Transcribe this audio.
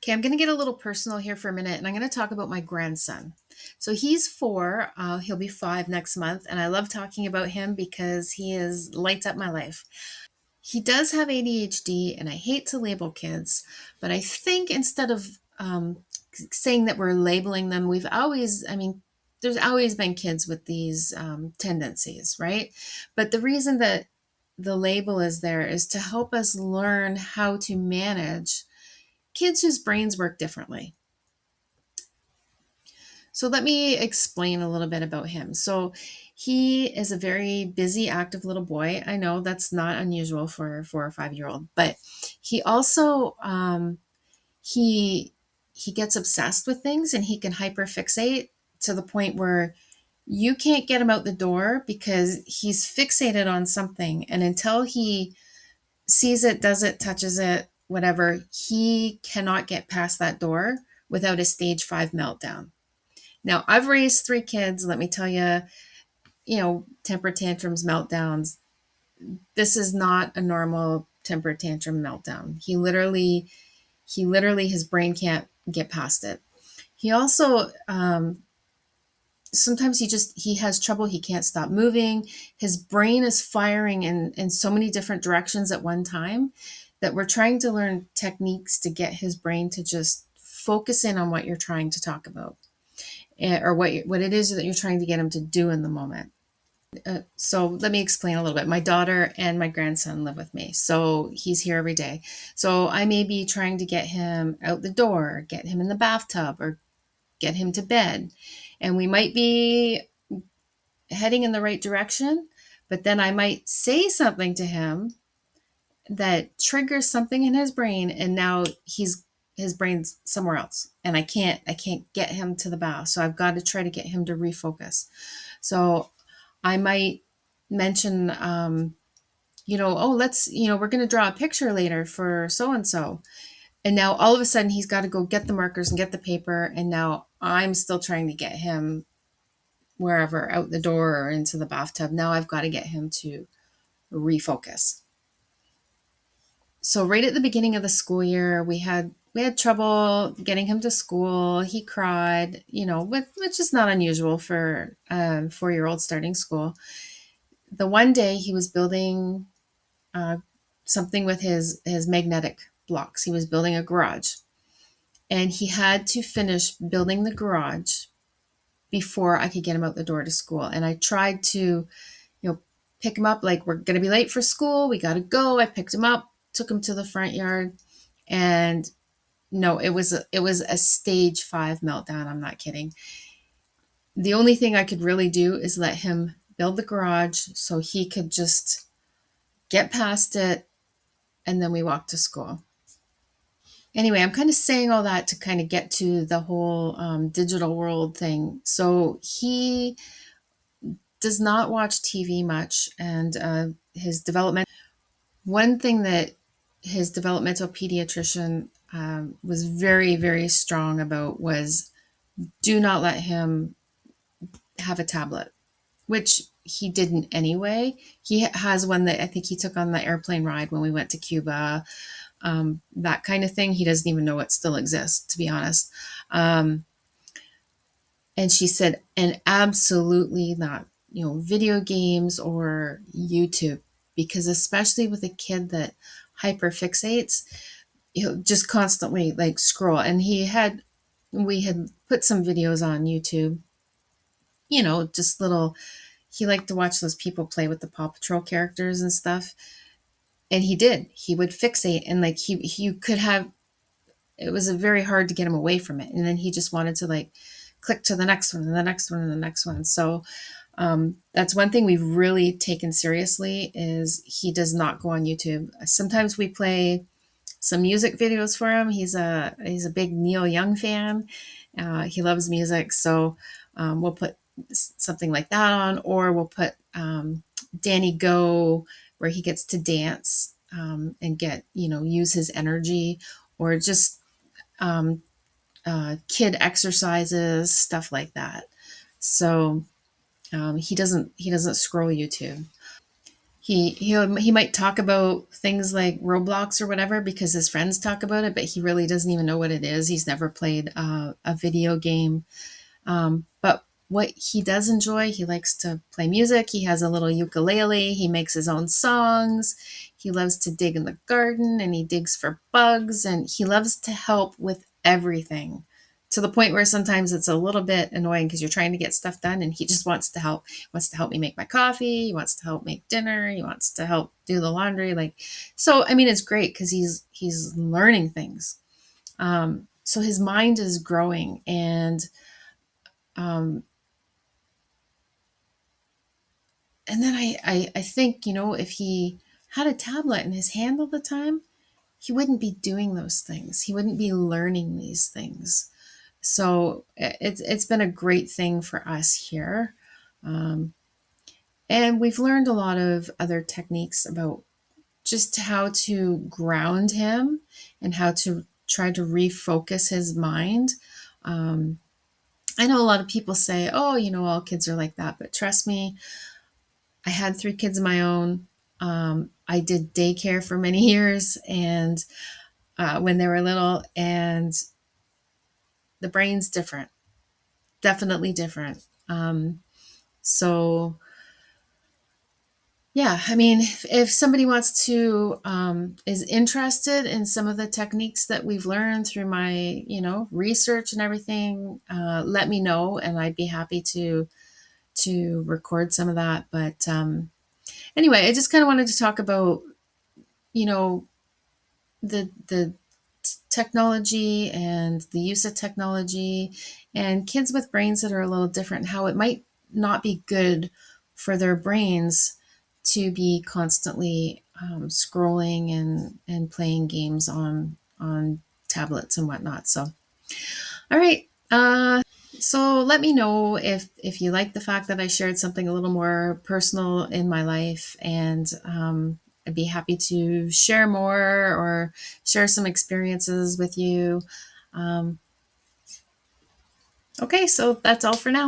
Okay, I'm going to get a little personal here for a minute, and I'm going to talk about my grandson. So he's 4, he'll be 5 next month, and I love talking about him because he is lights up my life. He does have ADHD, and I hate to label kids, but I think instead of saying that we're labeling them, there's always been kids with these tendencies, right? But the reason that the label is there is to help us learn how to manage kids whose brains work differently. So let me explain a little bit about him. So he is a very busy, active little boy. I know that's not unusual for a 4 or 5 year old, but he also he gets obsessed with things, and he can hyperfixate to the point where you can't get him out the door because he's fixated on something, and until he sees it, does it, touches it, whatever, he cannot get past that door without a stage 5 meltdown. Now, I've raised 3 kids. Let me tell you, temper tantrums, meltdowns. This is not a normal temper tantrum meltdown. He literally, his brain can't get past it. He also, sometimes he has trouble. He can't stop moving. His brain is firing in so many different directions at one time that we're trying to learn techniques to get his brain to just focus in on what you're trying to talk about, or what it is that you're trying to get him to do in the moment. So let me explain a little bit. My daughter and my grandson live with me, so he's here every day. So I may be trying to get him out the door, get him in the bathtub, or get him to bed. And we might be heading in the right direction, but then I might say something to him that triggers something in his brain, and now his brain's somewhere else, and I can't get him to the bath. So I've got to try to get him to refocus. So I might mention, oh, we're going to draw a picture later for so and so. And now all of a sudden he's got to go get the markers and get the paper. And now I'm still trying to get him wherever, out the door or into the bathtub. Now I've got to get him to refocus. So right at the beginning of the school year, we had trouble getting him to school. He cried, which is not unusual for a 4-year-old starting school. The one day he was building something with his magnetic blocks. He was building a garage, and he had to finish building the garage before I could get him out the door to school. And I tried to, pick him up, like, we're going to be late for school. We got to go. I picked him up, took him to the front yard, and no, it was a stage 5 meltdown. I'm not kidding. The only thing I could really do is let him build the garage so he could just get past it, and then we walked to school. Anyway, I'm kind of saying all that to kind of get to the whole digital world thing. So he does not watch TV much, and his development. One thing that his developmental pediatrician was very, very strong about was, do not let him have a tablet, which he didn't anyway. He has one that I think he took on the airplane ride when we went to Cuba, that kind of thing. He doesn't even know it still exists, to be honest. And she said, and absolutely not, video games or YouTube, because especially with a kid that hyperfixates, he'll just constantly like scroll. And we had put some videos on YouTube, just little, he liked to watch those people play with the Paw Patrol characters and stuff. And he would fixate, and like he could have, it was very hard to get him away from it. And then he just wanted to like click to the next one and the next one and the next one. So that's one thing we've really taken seriously, is he does not go on YouTube. Sometimes we play some music videos for him. He's a big Neil Young fan. He loves music. So we'll put something like that on, or we'll put Danny Go, where he gets to dance and get, use his energy, or just kid exercises, stuff like that. So he doesn't scroll YouTube. He might talk about things like Roblox or whatever because his friends talk about it, but he really doesn't even know what it is. He's never played a video game. But what he does enjoy, he likes to play music. He has a little ukulele. He makes his own songs. He loves to dig in the garden and he digs for bugs and he loves to help with everything to the point where sometimes it's a little bit annoying because you're trying to get stuff done and he just wants to help. He wants to help me make my coffee. He wants to help make dinner. He wants to help do the laundry. Like, so, I mean, it's great because he's learning things. So his mind is growing um, and then I think, you know, if he had a tablet in his hand all the time, he wouldn't be doing those things. He wouldn't be learning these things. So it's been a great thing for us here. Um, and we've learned a lot of other techniques about just how to ground him and how to try to refocus his mind. Um, I know a lot of people say, oh, you know, all kids are like that, but trust me, I had 3 kids of my own. I did daycare for many years and when they were little, and the brain's different, definitely different. So, yeah, I mean, if somebody wants to, is interested in some of the techniques that we've learned through my, you know, research and everything, let me know and I'd be happy to record some of that. But anyway, I just kind of wanted to talk about, you know, the technology and the use of technology and kids with brains that are a little different, how it might not be good for their brains to be constantly scrolling and playing games on tablets and whatnot. So, all right. So let me know if you like the fact that I shared something a little more personal in my life, and I'd be happy to share more or share some experiences with you. Um, okay, so that's all for now.